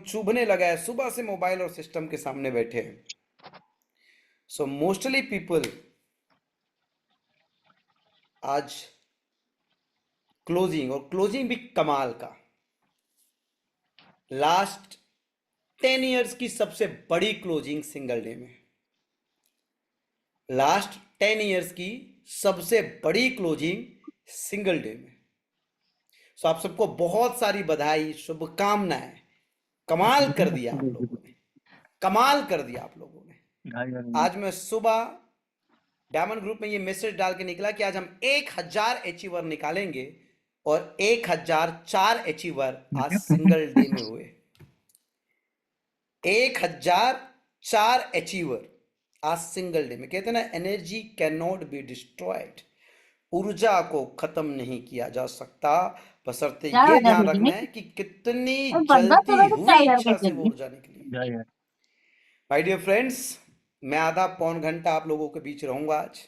चुभने लगा है, सुबह से मोबाइल और सिस्टम के सामने बैठे हैं। सो मोस्टली पीपल आज क्लोजिंग, और क्लोजिंग भी कमाल का, लास्ट 10 इयर्स की सबसे बड़ी क्लोजिंग सिंगल डे में, लास्ट 10 इयर्स की सबसे बड़ी क्लोजिंग सिंगल डे में। सो आप सबको बहुत सारी बधाई, शुभकामनाएं। कमाल कर दिया आप लोगों ने, कमाल कर दिया आप लोगों ने। आज मैं सुबह डायमंड ग्रुप में ये मैसेज डाल के निकला कि आज हम 1000 अचीवर निकालेंगे, और 1004 अचीवर आज सिंगल डे में हुए। 1004 अचीवर आज सिंगल डे में। कहते हैं ना, energy can not be destroyed, ऊर्जा को खत्म नहीं किया जा सकता, बशर्ते ये ध्यान रखना है कि कितनी जलती हुई इच्छा से वो ऊर्जा निकली। माय डियर फ्रेंड्स, मैं आधा पौन घंटा आप लोगों के बीच रहूंगा आज।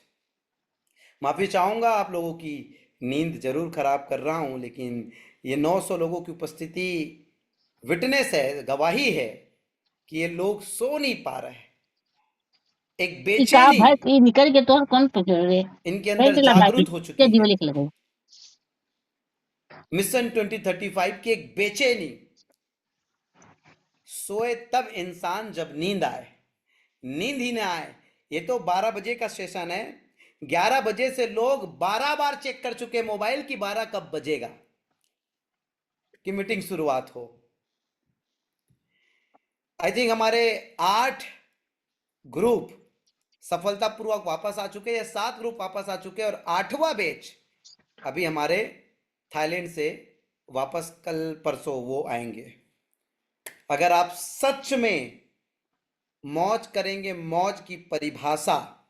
माफी चाहूंगा, आप लोगों की नींद जरूर खराब कर रहा हूं, लेकिन ये 900 लोगों की उपस्थिति विटनेस है, गवाही है कि ये लोग सो नहीं पा रहे हैं। एक बेचैनी निकल के तो कौन पूछ रहे इनके अंदर जागृत हो चुकी है। मिशन 2035 की एक बेचैनी, सोए तब इंसान जब नींद आए, नींद ही ना आए। ये तो 12 बजे का सेशन है, 11 बजे से लोग 12 बार चेक कर चुके मोबाइल की 12 कब बजेगा कि मीटिंग शुरुआत हो। आई थिंक हमारे 8 ग्रुप सफलतापूर्वक वापस आ चुके हैं, 7 ग्रुप वापस आ चुके हैं, और 8वां बैच अभी हमारे थाईलैंड से वापस कल परसों वो आएंगे। अगर आप सच में मौज करेंगे, मौज की परिभाषा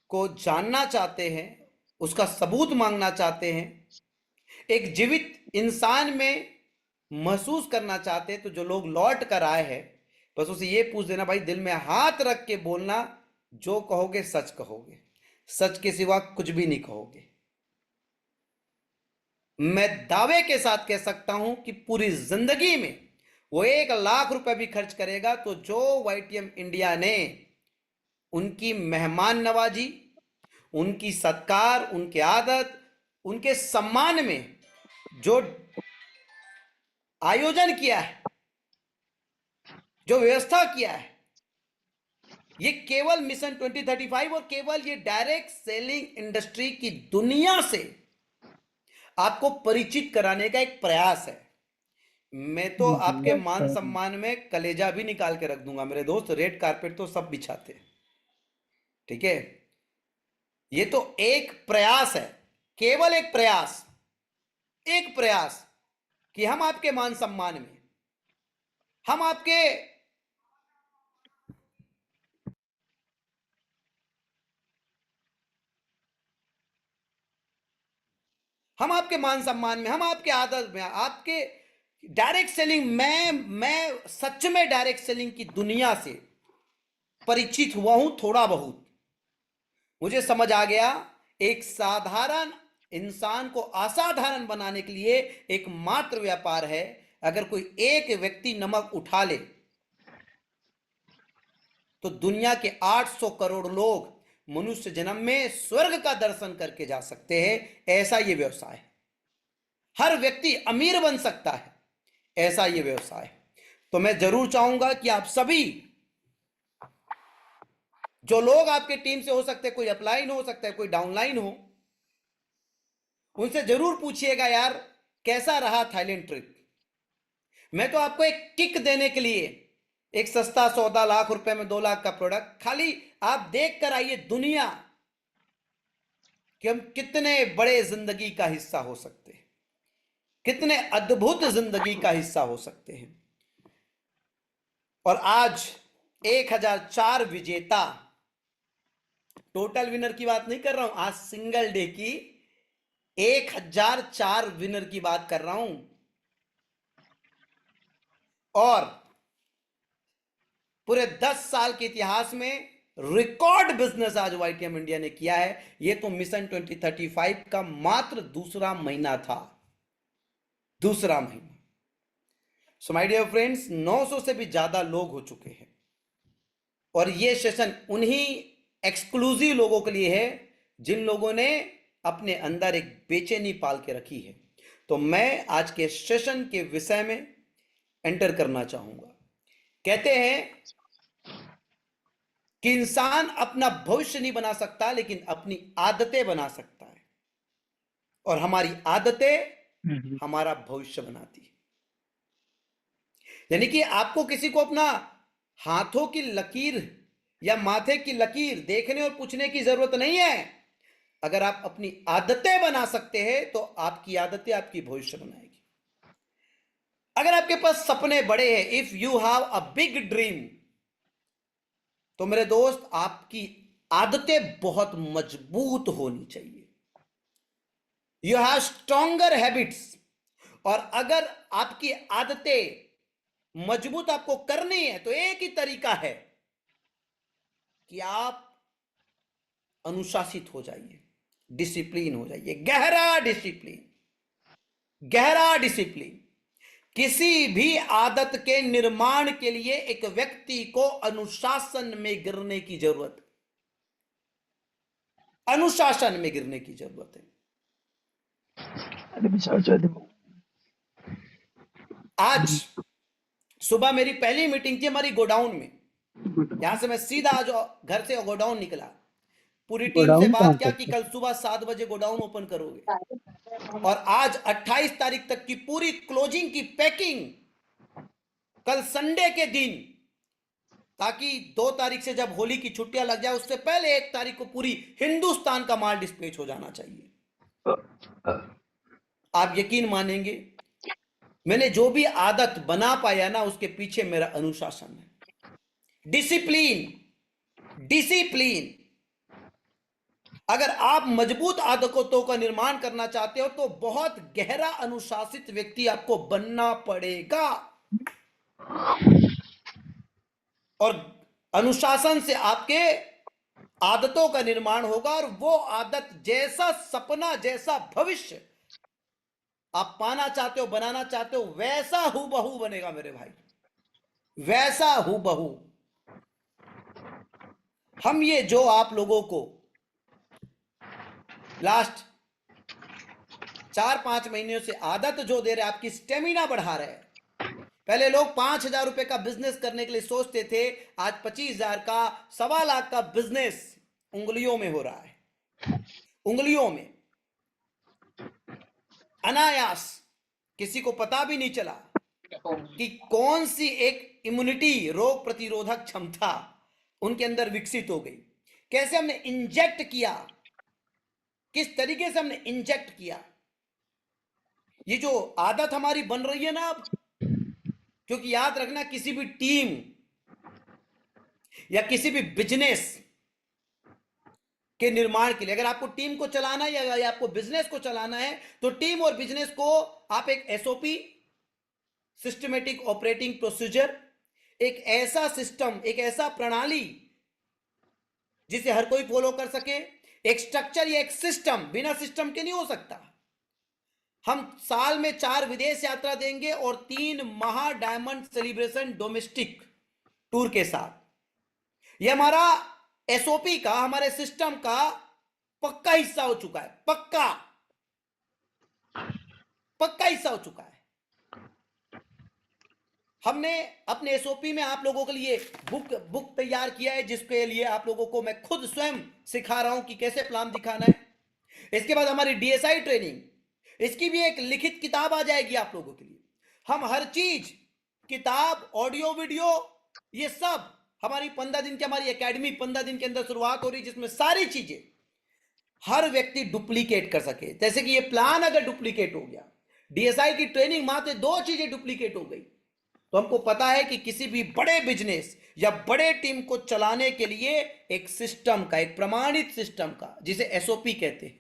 को जानना चाहते हैं, उसका सबूत मांगना चाहते हैं, एक जीवित इंसान में महसूस करना चाहते हैं, तो जो लोग लौट कर आए हैं, बस उसे ये पूछ देना, भाई दिल में हाथ रख के बोलना, जो कहोगे सच कहोगे, सच के सिवा कुछ भी नहीं कहोगे। मैं दावे के साथ कह सकता हूं कि पूरी जिंदगी में वो 1 लाख रुपए भी खर्च करेगा, तो जो वाईटीएम इंडिया ने उनकी मेहमान नवाजी, उनकी सत्कार, उनकी आदत, उनके सम्मान में जो आयोजन किया है, जो व्यवस्था किया है, ये केवल मिशन 2035 और केवल ये डायरेक्ट सेलिंग इंडस्ट्री की दुनिया से आपको परिचित कराने का एक प्रयास है। मैं तो आपके मान सम्मान में कलेजा भी निकाल के रख दूंगा मेरे दोस्त, रेड कारपेट तो सब बिछाते, ठीक है। ये तो एक प्रयास है, केवल एक प्रयास, एक प्रयास कि हम आपके मान सम्मान में, हम आपके मान सम्मान में, हम आपके आदत में, आपके डायरेक्ट सेलिंग, मैं सच में डायरेक्ट सेलिंग की दुनिया से परिचित हुआ हूं थोड़ा बहुत। मुझे समझ आ गया, एक साधारण इंसान को असाधारण बनाने के लिए एकमात्र व्यापार है, अगर कोई एक व्यक्ति नमक उठा ले तो दुनिया के 800 करोड़ लोग मनुष्य जन्म में स्वर्ग का दर्शन करके जा सकते हैं। ऐसा ये व्यवसाय है। हर व्यक्ति अमीर बन सकता है, ऐसा ये व्यवसाय है। तो मैं जरूर चाहूंगा कि आप सभी, जो लोग आपके टीम से हो सकते हैं, कोई अपलाइन हो सकता है, कोई डाउनलाइन हो, उनसे जरूर पूछिएगा, यार कैसा रहा थाईलैंड ट्रिप। मैं तो आपको एक किक देने के लिए, एक सस्ता सौदा, लाख रुपए में 2 लाख का प्रोडक्ट, खाली आप देख कर आइए दुनिया कि हम कितने बड़े जिंदगी का हिस्सा हो सकते हैं, कितने अद्भुत जिंदगी का हिस्सा हो सकते हैं। और आज 1004 विजेता, टोटल विनर की बात नहीं कर रहा हूं, आज सिंगल डे की 1004 विनर की बात कर रहा हूं। और पूरे 10 साल के इतिहास में रिकॉर्ड बिजनेस आज वाईटीएम इंडिया ने किया है। यह तो मिशन 2035 का मात्र दूसरा महीना था। दूसरा महीना। सो माय डियर फ्रेंड्स, 900 से भी ज्यादा लोग हो चुके हैं और ये सेशन उन्हीं एक्सक्लूसिव लोगों के लिए है जिन लोगों ने अपने अंदर एक बेचैनी पाल के रखी है। तो मैं आज के सेशन के विषय में एंटर करना चाहूंगा। कहते हैं कि इंसान अपना भविष्य नहीं बना सकता, लेकिन अपनी आदतें बना सकता है, और हमारी आदतें हमारा भविष्य बनाती है। यानी कि आपको किसी को अपना हाथों की लकीर या माथे की लकीर देखने और पूछने की जरूरत नहीं है। अगर आप अपनी आदतें बना सकते हैं तो आपकी आदतें आपकी भविष्य बनाएगी। अगर आपके पास सपने बड़े हैं, if you have a big dream, तो मेरे दोस्त आपकी आदतें बहुत मजबूत होनी चाहिए। You have stronger habits. और अगर आपकी आदतें मजबूत आपको करनी है तो एक ही तरीका है कि आप अनुशासित हो जाइए, डिसिप्लिन हो जाइए, गहरा डिसिप्लिन। गहरा डिसिप्लिन। किसी भी आदत के निर्माण के लिए एक व्यक्ति को अनुशासन में गिरने की जरूरत है। अनुशासन में गिरने की जरूरत है। आज सुबह मेरी पहली मीटिंग थी हमारी गोडाउन में। यहां से मैं सीधा आज घर से गोडाउन निकला, पूरी टीम से बात किया कि कल सुबह 7 बजे गोडाउन ओपन करोगे, और आज 28 तारीख तक की पूरी क्लोजिंग की पैकिंग कल संडे के दिन, ताकि 2 तारीख से जब होली की छुट्टियां लग जाए उससे पहले 1 तारीख को पूरी हिंदुस्तान का माल डिस्पैच हो जाना चाहिए। आप यकीन मानेंगे, मैंने जो भी आदत बना पाया ना, उसके पीछे मेरा अनुशासन है, डिसिप्लिन। डिसिप्लिन। अगर आप मजबूत आदतों का निर्माण करना चाहते हो तो बहुत गहरा अनुशासित व्यक्ति आपको बनना पड़ेगा, और अनुशासन से आपके आदतों का निर्माण होगा, और वो आदत जैसा सपना, जैसा भविष्य आप पाना चाहते हो, बनाना चाहते हो, वैसा हूबहू बनेगा मेरे भाई, वैसा हूबहू। हम ये जो आप लोगों को लास्ट 4-5 महीनों से आदत जो दे रहे, आपकी स्टेमिना बढ़ा रहे हैं। पहले लोग 5,000 रुपए का बिजनेस करने के लिए सोचते थे, आज 25,000 का, 1.25 लाख का बिजनेस उंगलियों में हो रहा है। उंगलियों में, अनायास, किसी को पता भी नहीं चला कि कौन सी एक इम्यूनिटी, रोग प्रतिरोधक क्षमता उनके अंदर विकसित हो गई। कैसे हमने इंजेक्ट किया, किस तरीके से हमने इंजेक्ट किया। ये जो आदत हमारी बन रही है ना अब, क्योंकि याद रखना, किसी भी टीम या किसी भी बिजनेस के निर्माण के लिए, अगर आपको टीम को चलाना है या आपको बिजनेस को चलाना है, तो टीम और बिजनेस को आप एक एसओपी, सिस्टमेटिक ऑपरेटिंग प्रोसीजर, एक ऐसा सिस्टम, एक ऐसा प्रणाली जिसे हर कोई फॉलो कर सके, एक स्ट्रक्चर या एक सिस्टम, बिना सिस्टम के नहीं हो सकता। हम साल में 4 विदेश यात्रा देंगे और 3 महा डायमंड सेलिब्रेशन डोमेस्टिक टूर के साथ। यह हमारा एसओपी का, हमारे सिस्टम का पक्का हिस्सा हो चुका है। पक्का पक्का हिस्सा हो चुका है। हमने अपने एसओपी में आप लोगों के लिए बुक तैयार किया है, जिसके लिए आप लोगों को मैं खुद स्वयं सिखा रहा हूं कि कैसे प्लान दिखाना है। इसके बाद हमारी डीएसआई ट्रेनिंग, इसकी भी एक लिखित किताब आ जाएगी आप लोगों के लिए। हम हर चीज, किताब, ऑडियो, वीडियो, ये सब हमारी 15 दिन की हमारी एकेडमी 15 दिन के अंदर शुरुआत हो रही, जिसमें सारी चीजें हर व्यक्ति डुप्लीकेट कर सके। जैसे कि ये प्लान अगर डुप्लीकेट हो गया, डीएसआई की ट्रेनिंग मात्र 2 चीजें डुप्लीकेट हो गई, तो हमको पता है कि किसी भी बड़े बिजनेस या बड़े टीम को चलाने के लिए एक सिस्टम का, एक प्रमाणित सिस्टम का, जिसे एसओपी कहते हैं,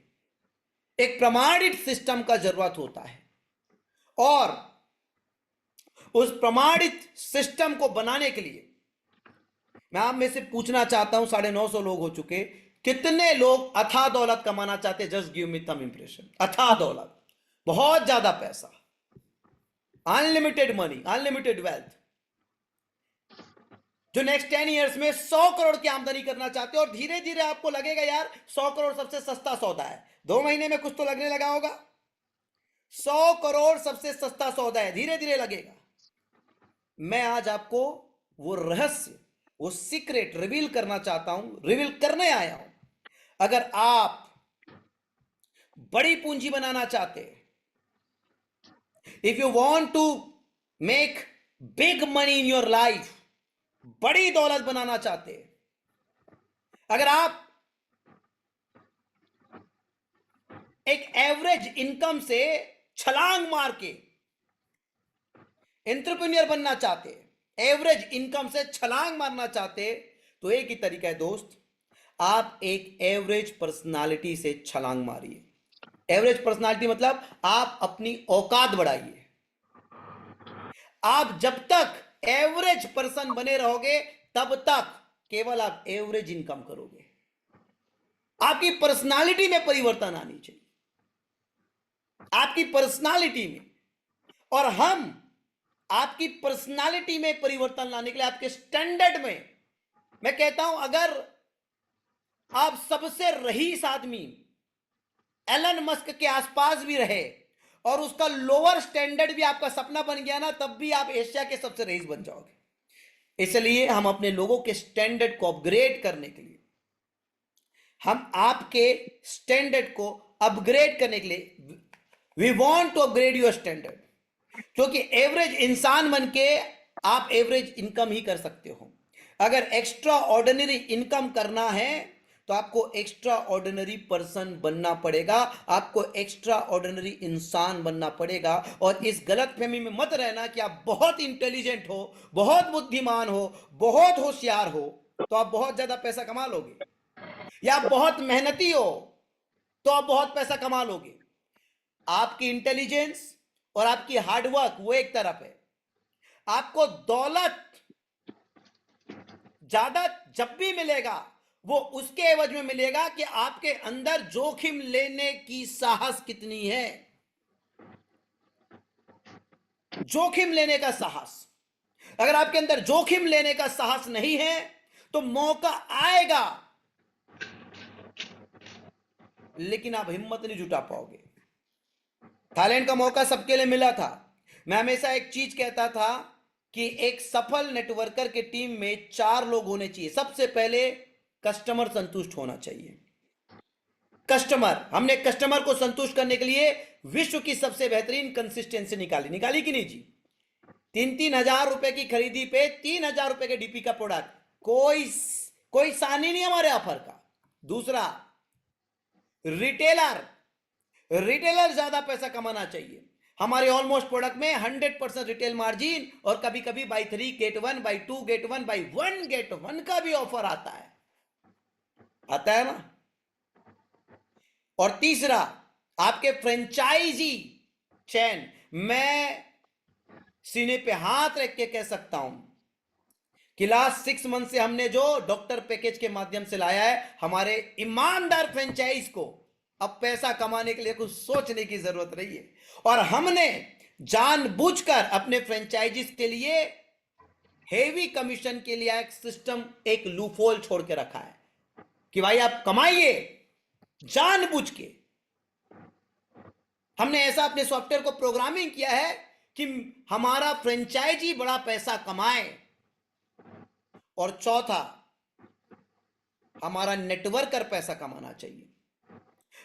एक प्रमाणित सिस्टम का जरूरत होता है। और उस प्रमाणित सिस्टम को बनाने के लिए मैं आप में से पूछना चाहता हूं, 950 लोग हो चुके, कितने लोग अथाह दौलत कमाना चाहते? जस्ट गिव मी सम इंप्रेशन। अथाह दौलत, बहुत ज्यादा पैसा, अनलिमिटेड मनी, अनलिमिटेड वेल्थ, जो नेक्स्ट 10 इयर्स में 100 करोड़ की आमदनी करना चाहते हो। और धीरे धीरे आपको लगेगा यार 100 करोड़ सबसे सस्ता सौदा है, 2 महीने में कुछ तो लगने लगा होगा। 100 करोड़ सबसे सस्ता सौदा है, धीरे धीरे लगेगा। मैं आज आपको वो रहस्य, वो सीक्रेट रिवील करना चाहता हूं, रिवील करने आया हूं। अगर आप बड़ी पूंजी बनाना चाहते हैं, if you want to make big money in your life, बड़ी दौलत बनाना चाहते हैं, अगर आप एक एवरेज इनकम से छलांग मार के एंटरप्रेन्योर बनना चाहते, एवरेज इनकम से छलांग मारना चाहते, तो एक ही तरीका है दोस्त, आप एक एवरेज पर्सनालिटी से छलांग मारिए। एवरेज पर्सनालिटी मतलब आप अपनी औकात बढ़ाइए। आप जब तक एवरेज पर्सन बने रहोगे तब तक केवल आप एवरेज इनकम करोगे। आपकी पर्सनालिटी में परिवर्तन आनी चाहिए, आपकी पर्सनालिटी में। और हम आपकी पर्सनालिटी में परिवर्तन लाने के लिए, आपके स्टैंडर्ड में, मैं कहता हूं अगर आप सबसे रईस आदमी एलन मस्क के आसपास भी रहे और उसका लोअर स्टैंडर्ड भी आपका सपना बन गया ना, तब भी आप एशिया के सबसे रईस बन जाओगे। इसलिए हम अपने लोगों के स्टैंडर्ड को अपग्रेड करने के लिए, हम आपके स्टैंडर्ड को अपग्रेड करने के लिए, we want to upgrade your standard. क्योंकि एवरेज इंसान बन के आप एवरेज इनकम ही कर सकते हो। अगर एक्स्ट्रा ऑर्डिनरी इनकम करना है तो आपको एक्स्ट्रा ऑर्डिनरी पर्सन बनना पड़ेगा, आपको एक्स्ट्रा ऑर्डिनरी इंसान बनना पड़ेगा। और इस गलत फहमी में मत रहना कि आप बहुत इंटेलिजेंट हो, बहुत बुद्धिमान हो, बहुत होशियार हो तो आप बहुत ज्यादा पैसा कमा लोगे, या आप बहुत मेहनती हो तो आप बहुत पैसा कमा लोगे। आपकी इंटेलिजेंस और आपकी हार्डवर्क वो एक तरफ है, आपको दौलत ज्यादा जब भी मिलेगा वो उसके एवज में मिलेगा कि आपके अंदर जोखिम लेने की साहस कितनी है। जोखिम लेने का साहस, अगर आपके अंदर जोखिम लेने का साहस नहीं है तो मौका आएगा लेकिन आप हिम्मत नहीं जुटा पाओगे। थाईलैंड का मौका सबके लिए मिला था। मैं हमेशा एक चीज कहता था कि एक सफल नेटवर्कर के टीम में 4 लोग होने चाहिए। सबसे पहले कस्टमर संतुष्ट होना चाहिए। कस्टमर, हमने कस्टमर को संतुष्ट करने के लिए विश्व की सबसे बेहतरीन कंसिस्टेंसी निकाली कि नहीं जी? 3-3 हजार रुपए की खरीदी पे 3,000 रुपए के डीपी का प्रोडक्ट, कोई सानी नहीं हमारे ऑफर का। दूसरा, रिटेलर ज्यादा पैसा कमाना चाहिए। हमारे ऑलमोस्ट प्रोडक्ट में 100% रिटेल मार्जिन और कभी कभी buy 3 get 1, buy 2 get 1, buy 1 get 1 का भी ऑफर आता है ना। और तीसरा, आपके फ्रेंचाइजी चैन, मैं सीने पे हाथ रख के कह सकता हूं कि लास्ट 6 मंथ से हमने जो डॉक्टर पैकेज के माध्यम से लाया है, हमारे ईमानदार फ्रेंचाइज को अब पैसा कमाने के लिए कुछ सोचने की जरूरत नहीं है। और हमने जानबूझकर अपने फ्रेंचाइजीज के लिए हेवी कमीशन के लिए एक सिस्टम, एक लूपहोल छोड़ के रखा है कि भाई आप कमाइए जानबूझ के। हमने ऐसा अपने सॉफ्टवेयर को प्रोग्रामिंग किया है कि हमारा फ्रेंचाइजी बड़ा पैसा कमाए। और चौथा, हमारा नेटवर्कर पैसा कमाना चाहिए।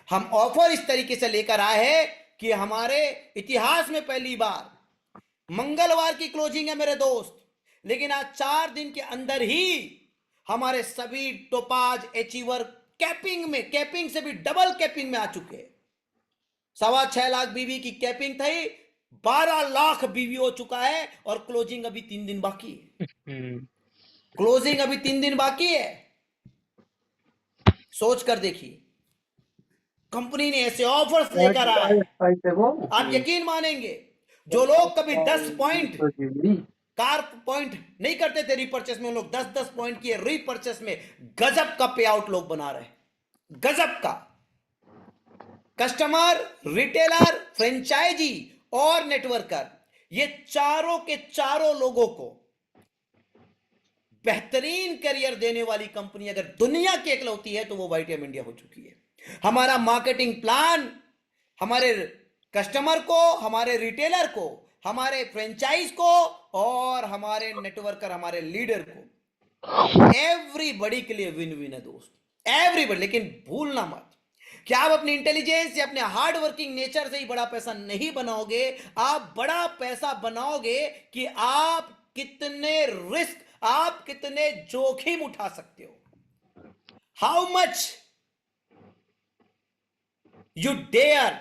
हम ऑफर इस तरीके से लेकर आए हैं कि हमारे इतिहास में पहली बार मंगलवार की क्लोजिंग है मेरे दोस्त, लेकिन आज 4 दिन के अंदर ही हमारे सभी टोपाज अचीवर कैपिंग से भी डबल कैपिंग में आ चुके हैं। 6.25 लाख बीवी की कैपिंग थी, 12 लाख बीवी हो चुका है और क्लोजिंग अभी 3 दिन बाकी है। क्लोजिंग अभी 3 दिन बाकी है। सोच कर देखिए, कंपनी ने ऐसे ऑफर्स लेकर आए, आप यकीन मानेंगे। जो लोग कभी 10 पॉइंट कार पॉइंट नहीं करते थे रीपर्चेस में, उन लोग 10-10 पॉइंट की रीपर्चेस में गजब का पे आउट लोग बना रहे, गजब का। कस्टमर, रिटेलर, फ्रेंचाइजी और नेटवर्कर, ये चारों के चारों लोगों को बेहतरीन करियर देने वाली कंपनी अगर दुनिया की इकलौती है तो वो वाईटीएम इंडिया हो चुकी है। हमारा मार्केटिंग प्लान हमारे कस्टमर को, हमारे रिटेलर को, हमारे फ्रेंचाइज को और हमारे नेटवर्कर, हमारे लीडर को, एवरीबडी के लिए विन विन है दोस्त, एवरीबडी। लेकिन भूलना मत कि आप अपनी इंटेलिजेंस या अपने हार्ड वर्किंग नेचर से ही बड़ा पैसा नहीं बनाओगे। आप बड़ा पैसा बनाओगे कि आप कितने रिस्क, आप कितने जोखिम उठा सकते हो। How much you dare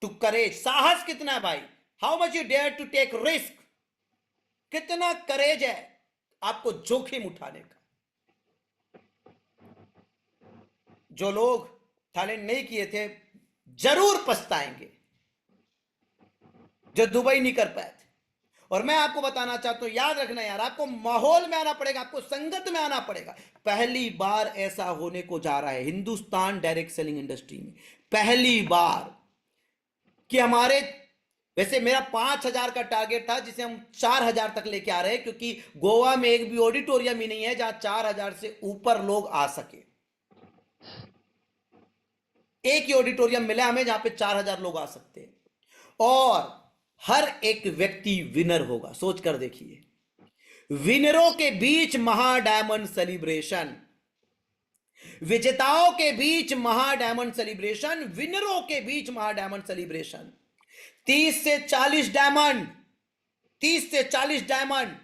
to courage, साहस कितना है भाई, how much you dare to take risk, कितना करेज है आपको जोखिम उठाने का। जो लोग थाईलैंड नहीं किए थे जरूर पछताएंगे, जो दुबई नहीं कर पाए थे। और मैं आपको बताना चाहता हूं, याद रखना यार, आपको माहौल में आना पड़ेगा, आपको संगत में आना पड़ेगा। पहली बार ऐसा होने को जा रहा है हिंदुस्तान डायरेक्ट सेलिंग इंडस्ट्री में, पहली बार कि हमारे, वैसे मेरा 5,000 का टारगेट था जिसे हम 4,000 तक लेके आ रहे हैं, क्योंकि गोवा में एक भी ऑडिटोरियम ही नहीं है जहां 4,000 से ऊपर लोग आ सके। एक ही ऑडिटोरियम मिला हमें जहां पे 4,000 लोग आ सकते हैं, और हर एक व्यक्ति विनर होगा। सोच कर देखिए, विनरों के बीच महा डायमंड सेलिब्रेशन, विजेताओं के बीच महा डायमंड सेलिब्रेशन, विनरों के बीच महा डायमंड सेलिब्रेशन। 30 से 40 डायमंड, 30 से 40 डायमंड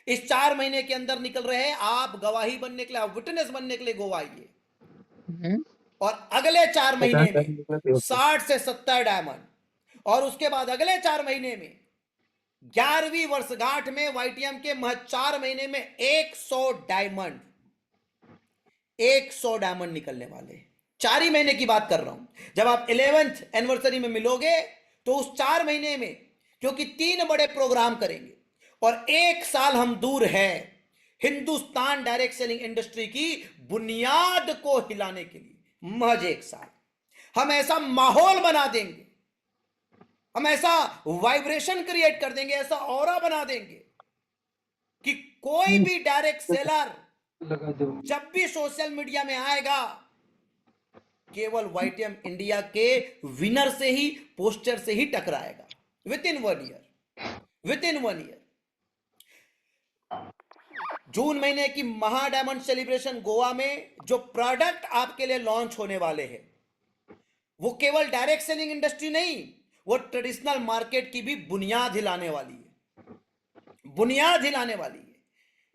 इस 4 महीने के अंदर निकल रहे हैं। आप गवाही बनने के लिए, आप विटनेस बनने के लिए गोवा आइए। और अगले 4 महीने में 60 से 70 डायमंड, और उसके बाद अगले 4 महीने में 11वीं वर्षगांठ में वाईटीएम के 4 महीने में 100 डायमंड, 100 डायमंड निकलने वाले। 4 ही महीने की बात कर रहा हूं। जब आप 11th एनिवर्सरी में मिलोगे तो उस 4 महीने में, क्योंकि 3 बड़े प्रोग्राम करेंगे और 1 साल हम दूर है हिंदुस्तान डायरेक्ट सेलिंग इंडस्ट्री की बुनियाद को हिलाने के लिए, महज 1 साल हम ऐसा माहौल बना देंगे, हम ऐसा वाइब्रेशन क्रिएट कर देंगे, ऐसा ऑरा बना देंगे कि कोई भी डायरेक्ट सेलर जब भी सोशल मीडिया में आएगा केवल वाईटीएम इंडिया के विनर से ही, पोस्टर से ही टकराएगा within 1 year, within 1 year. जून महीने की महा डायमंड सेलिब्रेशन गोवा में जो प्रोडक्ट आपके लिए लॉन्च होने वाले हैं वो केवल डायरेक्ट सेलिंग इंडस्ट्री नहीं, वो ट्रेडिशनल मार्केट की भी बुनियाद हिलाने वाली है, बुनियाद हिलाने वाली है।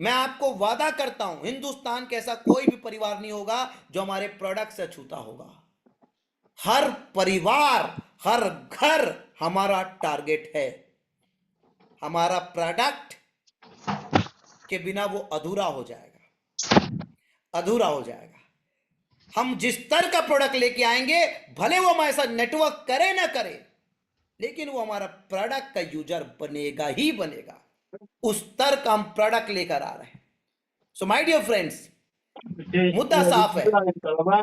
मैं आपको वादा करता हूं हिंदुस्तान के ऐसा कोई भी परिवार नहीं होगा जो हमारे प्रोडक्ट से छूता होगा। हर परिवार, हर घर हमारा टारगेट है। हमारा प्रोडक्ट के बिना वो अधूरा हो जाएगा, अधूरा हो जाएगा। हम जिस स्तर का प्रोडक्ट लेके आएंगे, भले वो हमारे साथ नेटवर्क करे ना करे, लेकिन वो हमारा प्रोडक्ट का यूजर बनेगा ही बनेगा। उस स्तर का हम प्रोडक्ट लेकर आ रहे हैं। सो माय डियर फ्रेंड्स, मुद्दा साफ है।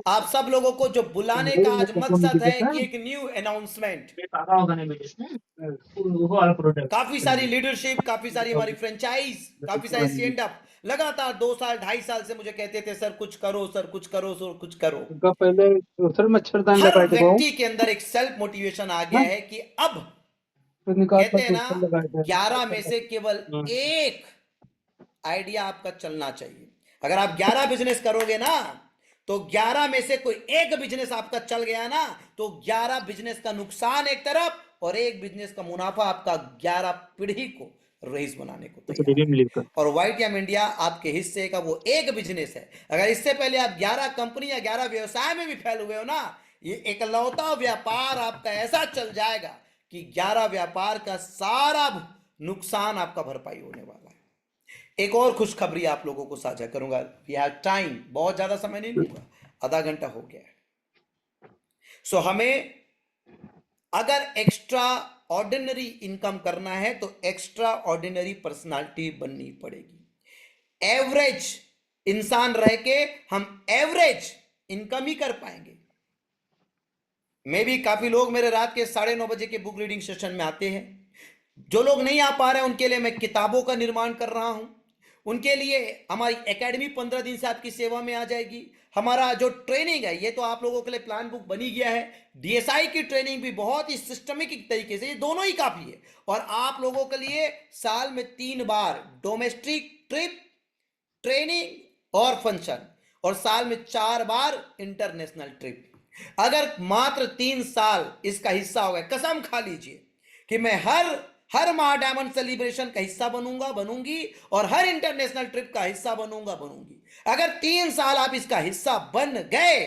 आप सब लोगों को जो बुलाने का आज मकसद है कि एक न्यू अनाउंसमेंट, काफी सारी लीडरशिप, काफी सारी हमारी फ्रेंचाइज, काफी सारे स्टैंड अप लगातार 2 साल 2.5 साल से मुझे कहते थे सर कुछ करो, सर कुछ करो, सर कुछ करो। पहले मच्छरदानी हर लगाए थे व्यक्ति के अंदर एक सेल्फ मोटिवेशन आ गया है कि अब कहते हैं ना 11 में से केवल एक आइडिया आपका चलना चाहिए। अगर आप 11 बिजनेस करोगे ना तो 11 में से कोई एक बिजनेस आपका चल गया ना तो 11 बिजनेस का नुकसान एक तरफ और एक बिजनेस का मुनाफा आपका 11 पीढ़ी को रईस बनाने को तैयार है। और वाईटीएम इंडिया आपके हिस्से का वो एक बिजनेस है। अगर इससे पहले आप 11 कंपनी या 11 व्यवसाय में भी फैल हुए हो ना, ये इकलौता व्यापार आपका ऐसा चल जाएगा कि 11 व्यापार का सारा नुकसान आपका भरपाई होने वाला है। एक और खुशखबरी आप लोगों को साझा करूंगा। वी हैव टाइम, बहुत ज्यादा समय नहीं लूंगा, आधा घंटा हो गया है। सो हमें अगर एक्स्ट्रा ऑर्डिनरी इनकम करना है तो एक्स्ट्रा ऑर्डिनरी पर्सनालिटी बननी पड़ेगी। एवरेज इंसान रह के हम एवरेज इनकम ही कर पाएंगे। मे भी काफी लोग मेरे रात के 9:30 बजे के बुक रीडिंग सेशन में आते हैं, जो लोग नहीं आ पा रहे हैं उनके लिए मैं किताबों का निर्माण कर रहा हूं, उनके लिए हमारी एकेडमी 15 दिन से आपकी सेवा में आ जाएगी। हमारा जो ट्रेनिंग है ये तो आप लोगों के लिए प्लान बुक बनी गया है। डीएसआई की ट्रेनिंग भी बहुत ही सिस्टमेटिक तरीके से, ये दोनों ही काफी है। और आप लोगों के लिए साल में 3 बार डोमेस्टिक ट्रिप, ट्रेनिंग और फंक्शन, और साल में 4 बार इंटरनेशनल ट्रिप। अगर मात्र 3 साल इसका हिस्सा हो गए, कसम खा लीजिए कि मैं हर महा डायमंड सेलिब्रेशन का हिस्सा बनूंगी और हर इंटरनेशनल ट्रिप का हिस्सा बनूंगी। अगर 3 साल आप इसका हिस्सा बन गए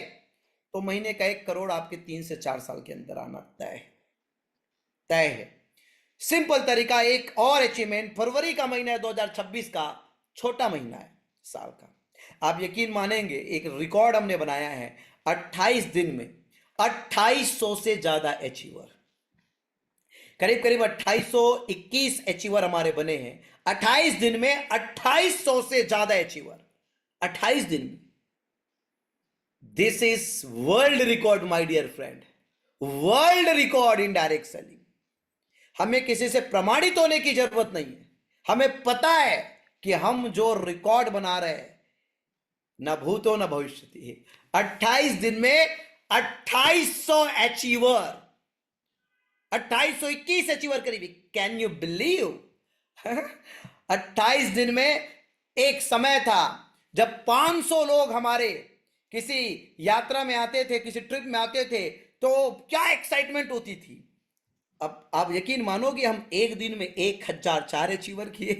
तो महीने का 1 करोड़ आपके 3 से 4 साल के अंदर आना तय है। सिंपल तरीका। एक और अचीवमेंट, फरवरी का महीना है 2026 का, छोटा महीना है साल का। आप यकीन मानेंगे, एक रिकॉर्ड हमने बनाया है 28 दिन में 2800 से ज्यादा अचीवर, करीब 2821 अचीवर हमारे बने हैं 28 दिन में। 2800 से ज्यादा अचीवर 28 दिन में। This is world record my dear friend, world record in direct selling. हमें किसी से प्रमाणित होने की जरूरत नहीं है। हमें पता है कि हम जो रिकॉर्ड बना रहे हैं न भूतो न भविष्यति। 28 दिन में 2800 अचीवर, 2821 अचीवर करीबी। Can you believe? 28 दिन में। एक समय था जब 500 लोग हमारे किसी यात्रा में आते थे, किसी ट्रिप में आते थे तो क्या एक्साइटमेंट होती थी। अब आप यकीन मानोगे, हम एक दिन में 1004 अचीवर किए।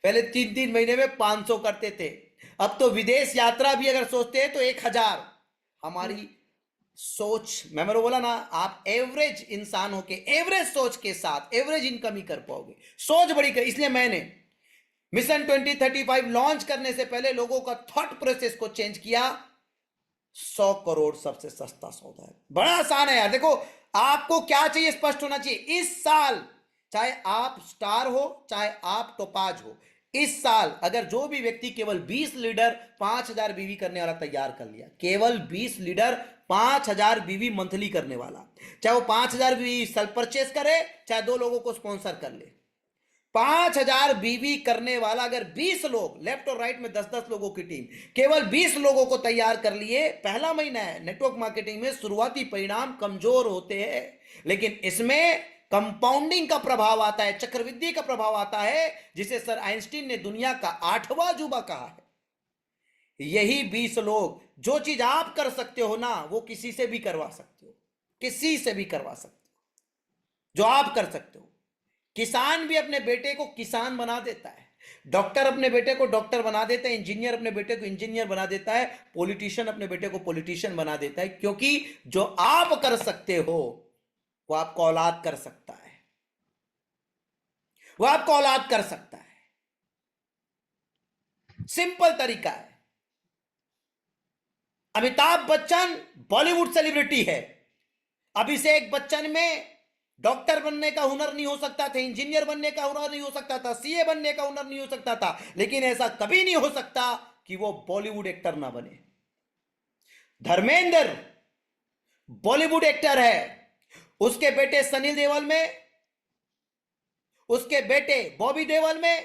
पहले 3-3 महीने में 500 करते थे। अब तो विदेश यात्रा भी अगर सोचते हैं तो 1000। हमारी सोच, मैंने बोला ना, आप एवरेज इंसान हो के एवरेज सोच के साथ एवरेज इनकम ही कर पाओगे। सोच बड़ी कर, इसलिए मैंने मिशन 2035 लॉन्च करने से पहले लोगों का थॉट प्रोसेस को चेंज किया। 100 करोड़ सबसे सस्ता सौदा है। बड़ा आसान है यार। देखो, आपको क्या चाहिए स्पष्ट होना चाहिए। इस साल चाहे आप स्टार हो चाहे आप टोपाज हो, इस साल अगर जो भी व्यक्ति केवल 20 लीटर 5000 बीवी करने वाला तैयार कर लिया, केवल 20 लीटर 5000 बीवी मंथली करने वाला, चाहे वो 5000 बीवी सेल्फ परचेस करे चाहे 2 लोगों को स्पॉन्सर कर ले, 5000 बीवी करने वाला अगर 20 लोग, लेफ्ट और राइट में 10-10 लोगों की टीम, केवल 20 लोगों को तैयार कर लिए। पहला महीना है। नेटवर्क मार्केटिंग में शुरुआती परिणाम कमजोर होते हैं, लेकिन इसमें कंपाउंडिंग का प्रभाव आता है, चक्रवृद्धि का प्रभाव आता है, जिसे सर आइंस्टीन ने दुनिया का 8वां अजूबा कहा है। यही 20 लोग, जो चीज आप कर सकते हो ना, वो किसी से भी करवा सकते हो, किसी से भी करवा सकते हो जो आप कर सकते हो। किसान भी अपने बेटे को किसान बना देता है, डॉक्टर अपने बेटे को डॉक्टर बना देता है, इंजीनियर अपने बेटे को इंजीनियर बना देता है, पॉलिटिशियन अपने बेटे को पॉलिटिशियन बना देता है। क्योंकि जो आप कर सकते हो वो आपको औलाद कर सकता है, वो आपको औलाद कर सकता है। सिंपल तरीका है। अमिताभ बच्चन बॉलीवुड सेलिब्रिटी है। अभिषेक बच्चन में डॉक्टर बनने का हुनर नहीं हो सकता था, इंजीनियर बनने का हुनर नहीं हो सकता था, सीए बनने का हुनर नहीं हो सकता था, लेकिन ऐसा कभी नहीं हो सकता कि वो बॉलीवुड एक्टर ना बने। धर्मेंद्र बॉलीवुड एक्टर है, उसके बेटे सनी देओल में, उसके बेटे बॉबी देओल में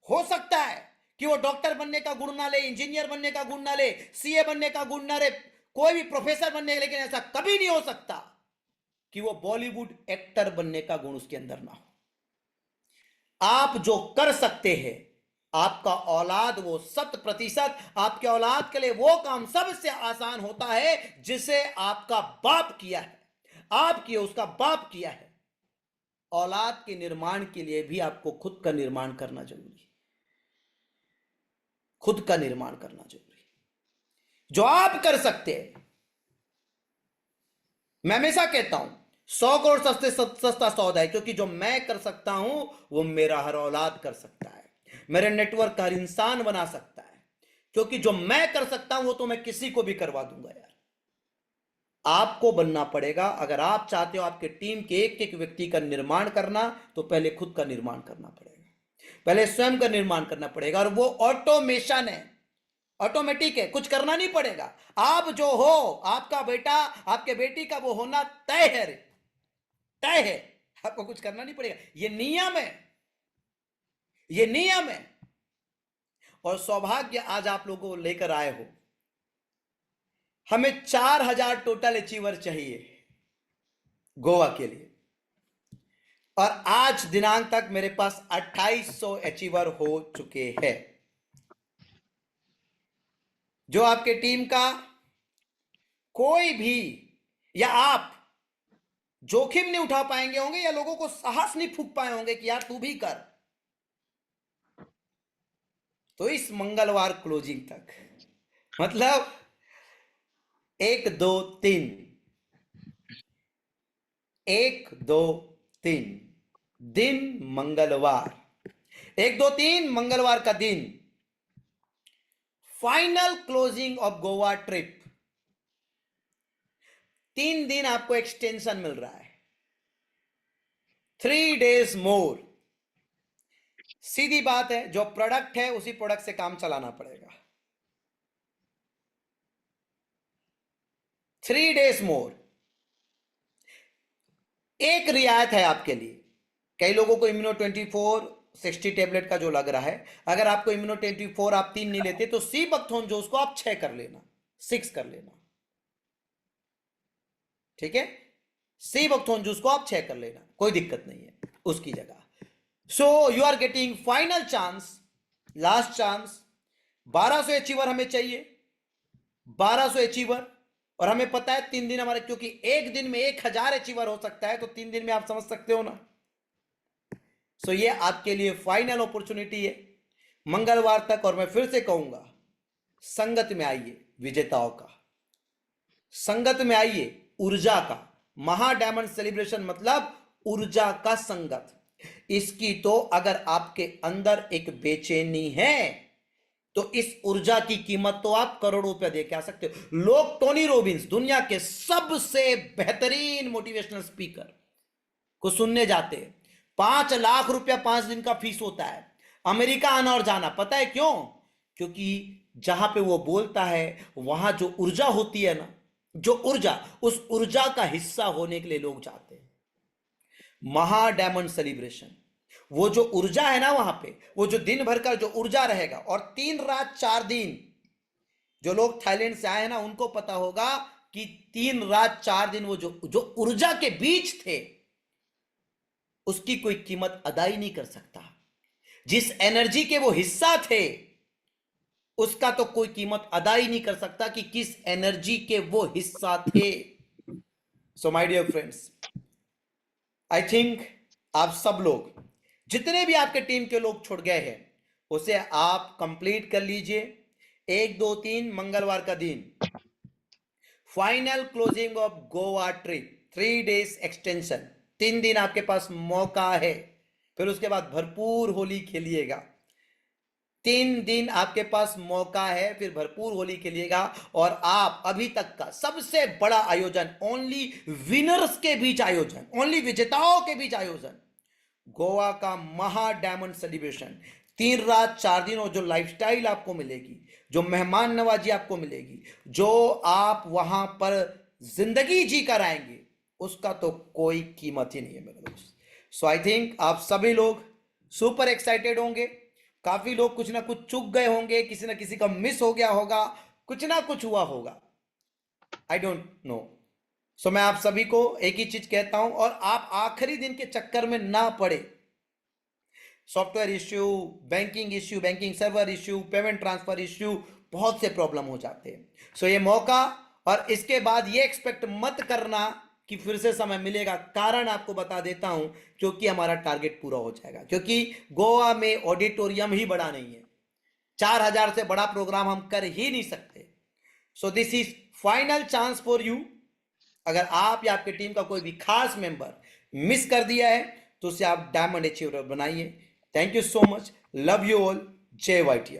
हो सकता है कि वो डॉक्टर बनने का गुण ना ले, इंजीनियर बनने का गुण ना ले, सीए बनने का गुण ना ले, कोई भी प्रोफेसर बनने, लेकिन ऐसा कभी नहीं हो सकता कि वो बॉलीवुड एक्टर बनने का गुण उसके अंदर ना हो। आप जो कर सकते हैं, आपका औलाद वो 100%, आपके औलाद के लिए वो काम सबसे आसान होता है जिसे आपका बाप किया है, आप किए, उसका बाप किया है। औलाद के निर्माण के लिए भी आपको खुद का निर्माण करना जरूरी है, खुद का निर्माण करना जरूरी है। जो आप कर सकते हैं, मैं हमेशा कहता हूं 100 करोड़ सस्ता सौदा है, क्योंकि जो मैं कर सकता हूं वो मेरा हर औलाद कर सकता है, मेरे नेटवर्क का हर इंसान बना सकता है। क्योंकि जो मैं कर सकता हूं वो तो मैं किसी को भी करवा दूंगा यार। आपको बनना पड़ेगा। अगर आप चाहते हो आपके टीम के एक एक व्यक्ति का निर्माण करना, तो पहले खुद का निर्माण करना पड़ेगा, पहले स्वयं का निर्माण करना पड़ेगा। और वो ऑटोमेशन है, ऑटोमेटिक है, कुछ करना नहीं पड़ेगा। आप जो हो, आपका बेटा, आपके बेटी का वो होना तय है रे, तय है। आपको कुछ करना नहीं पड़ेगा, ये नियम है, ये नियम है। और सौभाग्य आज आप लोगों को लेकर आए हो। हमें 4000 टोटल अचीवर चाहिए गोवा के लिए, और आज दिनांक तक मेरे पास 2800 अचीवर हो चुके हैं। जो आपके टीम का कोई भी या आप जोखिम नहीं उठा पाएंगे होंगे, या लोगों को साहस नहीं फूंक पाए होंगे कि यार तू भी कर, तो इस मंगलवार क्लोजिंग तक, मतलब 1 2 3, 1 2 3 दिन मंगलवार, 1 2 3 मंगलवार का दिन, final closing of Goa trip. 3 दिन आपको एक्सटेंशन मिल रहा है, 3 days मोर। सीधी बात है, जो प्रोडक्ट है उसी प्रोडक्ट से काम चलाना पड़ेगा। 3 days मोर। एक रियायत है आपके लिए, कई लोगों को इम्यूनो 24 60 टेबलेट का जो लग रहा है, अगर आपको इम्यूनो 24 आप 3 नहीं लेते तो सी बकथोन जो उसको आप 6 कर लेना, 6 कर लेना, ठीक है। सी बकथोन जूस को आप 6 कर लेना, कोई दिक्कत नहीं है उसकी जगह। So you are getting final chance, last chance. 1200 achiever हमें चाहिए, 1200 अचीवर। और हमें पता है 3 दिन हमारे, क्योंकि एक दिन में 1000 अचीवर हो सकता है, तो 3 दिन में आप समझ सकते हो ना। सो ये आपके लिए फाइनल अपॉर्चुनिटी है मंगलवार तक। और मैं फिर से कहूंगा, संगत में आइए विजेताओं का, संगत में आइए ऊर्जा का। महा डायमंड सेलिब्रेशन मतलब ऊर्जा का संगत। इसकी तो अगर आपके अंदर एक बेचैनी है तो इस ऊर्जा की कीमत तो आप करोड़ों रुपया दे के आ सकते हो। लोग टोनी रॉबिन्स, दुनिया के सबसे बेहतरीन मोटिवेशनल स्पीकर को सुनने जाते हैं। 5 लाख रुपया 5 दिन का फीस होता है। अमेरिका आना और जाना, पता है क्यों? क्योंकि जहां पे वो बोलता है वहां जो ऊर्जा होती है ना, जो ऊर्जा, उस ऊर्जा का हिस्सा होने के लिए लोग जाते हैं। महा डायमंड सेलिब्रेशन, वो जो ऊर्जा है ना वहां पे, वो जो दिन भर का जो ऊर्जा रहेगा, और 3 रात 4 दिन, जो लोग थाईलैंड से आए हैं ना उनको पता होगा कि 3 रात 4 दिन वो जो ऊर्जा के बीच थे, उसकी कोई कीमत अदा ही नहीं कर सकता। जिस एनर्जी के वो हिस्सा थे, उसका तो कोई कीमत अदा ही नहीं कर सकता कि किस एनर्जी के वो हिस्सा थे। So my dear friends, I think आप सब लोग, जितने भी आपके टीम के लोग छुट गए हैं, उसे आप कंप्लीट कर लीजिए। 1 2 3 मंगलवार का दिन, final closing of Goa trip, 3 days extension, 3 दिन आपके पास मौका है। फिर उसके बाद भरपूर होली खेलिएगा। 3 दिन आपके पास मौका है, फिर भरपूर होली खेलिएगा। और आप अभी तक का सबसे बड़ा आयोजन, ओनली विनर्स के बीच आयोजन, ओनली विजेताओं के बीच आयोजन, गोवा का महा डायमंड सेलिब्रेशन, 3 रात 4 दिन। और जो लाइफस्टाइल आपको मिलेगी, जो मेहमान नवाजी आपको मिलेगी, जो आप वहां पर जिंदगी जी कर आएंगे, उसका तो कोई कीमत ही नहीं है मेरे दोस्त। सो आई थिंक आप सभी लोग सुपर एक्साइटेड होंगे। काफी लोग कुछ ना कुछ चूक गए होंगे, किसी ना किसी का मिस हो गया होगा, कुछ ना कुछ हुआ होगा, आई डोंट नो। सो मैं आप सभी को एक ही चीज कहता हूं, और आप आखिरी दिन के चक्कर में ना पड़े। Software issue, banking server issue, payment transfer issue, बहुत से प्रॉब्लम हो जाते हैं। सो ये मौका, और इसके बाद ये एक्सपेक्ट मत करना कि फिर से समय मिलेगा। कारण आपको बता देता हूं, क्योंकि हमारा टारगेट पूरा हो जाएगा। क्योंकि गोवा में ऑडिटोरियम ही बड़ा नहीं है, 4000 से बड़ा प्रोग्राम हम कर ही नहीं सकते। So this is final chance for you. अगर आप या आपकी टीम का कोई भी खास मेंबर मिस कर दिया है, तो उसे आप डायमंड अचीवर बनाइए। Thank you so much, love you all, जय वाईटी।